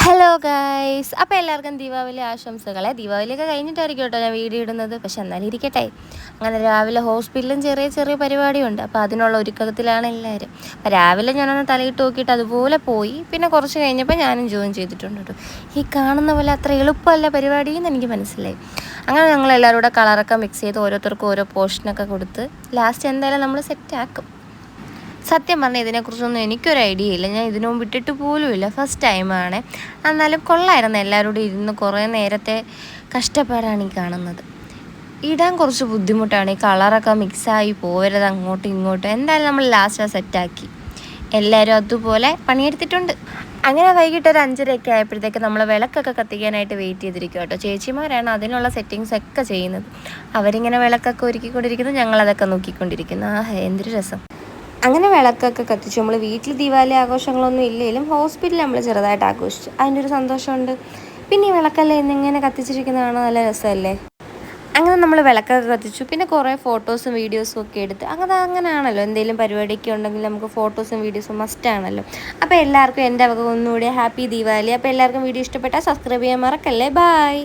Hello guys, അപ്പോൾ എല്ലാവർക്കും ദീപാവലി ആശംസകളെ. ദീപാവലിയൊക്കെ കഴിഞ്ഞിട്ടായിരിക്കും കേട്ടോ ഞാൻ വീഡിയോ ഇടുന്നത്. പക്ഷെ എന്നാലും ഇരിക്കട്ടെ. അങ്ങനെ രാവിലെ ഹോസ്പിറ്റലിലും ചെറിയ ചെറിയ പരിപാടിയുണ്ട്. അപ്പോൾ അതിനുള്ള ഒരുക്കത്തിലാണ് എല്ലാവരും. അപ്പോൾ രാവിലെ ഞാനൊന്ന് തലയിട്ട് നോക്കിയിട്ട് അതുപോലെ പോയി. പിന്നെ കുറച്ച് കഴിഞ്ഞപ്പോൾ ഞാനും ജോയിൻ ചെയ്തിട്ടുണ്ട് കേട്ടോ. ഈ കാണുന്ന പോലെ അത്ര എളുപ്പമല്ല പരിപാടിയെന്ന് എനിക്ക് മനസ്സിലായി. അങ്ങനെ ഞങ്ങൾ എല്ലാവരും കൂടെ കളറൊക്കെ മിക്സ് ചെയ്ത് ഓരോരുത്തർക്കും ഓരോ പോർഷനൊക്കെ കൊടുത്ത് ലാസ്റ്റ് എന്തായാലും നമ്മൾ സെറ്റാക്കും. സത്യം പറഞ്ഞാൽ ഇതിനെക്കുറിച്ചൊന്നും എനിക്കൊരു ഐഡിയ ഇല്ല. ഞാൻ ഇതിനു മുമ്പ് ഇട്ടിട്ട് പോലുമില്ല, ഫസ്റ്റ് ടൈമാണ്. എന്നാലും കൊള്ളായിരുന്നു. എല്ലാവരും കൂടി ഇരുന്ന് കുറേ നേരത്തെ കഷ്ടപ്പാടാണ് ഈ കാണുന്നത്. ഇടാൻ കുറച്ച് ബുദ്ധിമുട്ടാണ്, ഈ കളറൊക്കെ മിക്സായി പോരുത് അങ്ങോട്ടും ഇങ്ങോട്ടും. എന്തായാലും നമ്മൾ ലാസ്റ്റ് സെറ്റാക്കി. എല്ലാവരും അതുപോലെ പണിയെടുത്തിട്ടുണ്ട്. അങ്ങനെ വൈകിട്ട് ഒരു 5:30 ആയപ്പോഴത്തേക്ക് നമ്മൾ വിളക്കൊക്കെ കത്തിക്കാനായിട്ട് വെയിറ്റ് ചെയ്തിരിക്കും കേട്ടോ. ചേച്ചിമാരാണ് അതിനുള്ള സെറ്റിങ്സ് ഒക്കെ ചെയ്യുന്നത്. അവരിങ്ങനെ വിളക്കൊക്കെ ഒരുക്കിക്കൊണ്ടിരിക്കുന്നു, ഞങ്ങളതൊക്കെ നോക്കിക്കൊണ്ടിരിക്കുന്നു. എന്തൊരു രസം. അങ്ങനെ വിളക്കൊക്കെ കത്തിച്ചു. നമ്മൾ വീട്ടിൽ ദീപാവലി ആഘോഷങ്ങളൊന്നും ഇല്ലെങ്കിലും ഹോസ്പിറ്റലിൽ നമ്മൾ ചെറുതായിട്ട് ആഘോഷിച്ചു. അതിൻ്റെ ഒരു സന്തോഷമുണ്ട്. പിന്നെ ഈ വിളക്കല്ലേ ഇന്നിങ്ങനെ കത്തിച്ചിരിക്കുന്നതാണ്, നല്ല രസമല്ലേ. അങ്ങനെ നമ്മൾ വിളക്കൊക്കെ കത്തിച്ചു. പിന്നെ കുറേ ഫോട്ടോസും വീഡിയോസും ഒക്കെ എടുത്ത് അങ്ങനെയാണല്ലോ, എന്തെങ്കിലും പരിപാടിയൊക്കെ ഉണ്ടെങ്കിൽ നമുക്ക് ഫോട്ടോസും വീഡിയോസും മസ്റ്റാണല്ലോ. അപ്പോൾ എല്ലാവർക്കും എൻ്റെ വക ഒന്നുകൂടി ഹാപ്പി ദീപാവലി. അപ്പോൾ എല്ലാവർക്കും വീഡിയോ ഇഷ്ടപ്പെട്ടാൽ സബ്സ്ക്രൈബ് ചെയ്യാൻ മറക്കല്ലേ. ബൈ.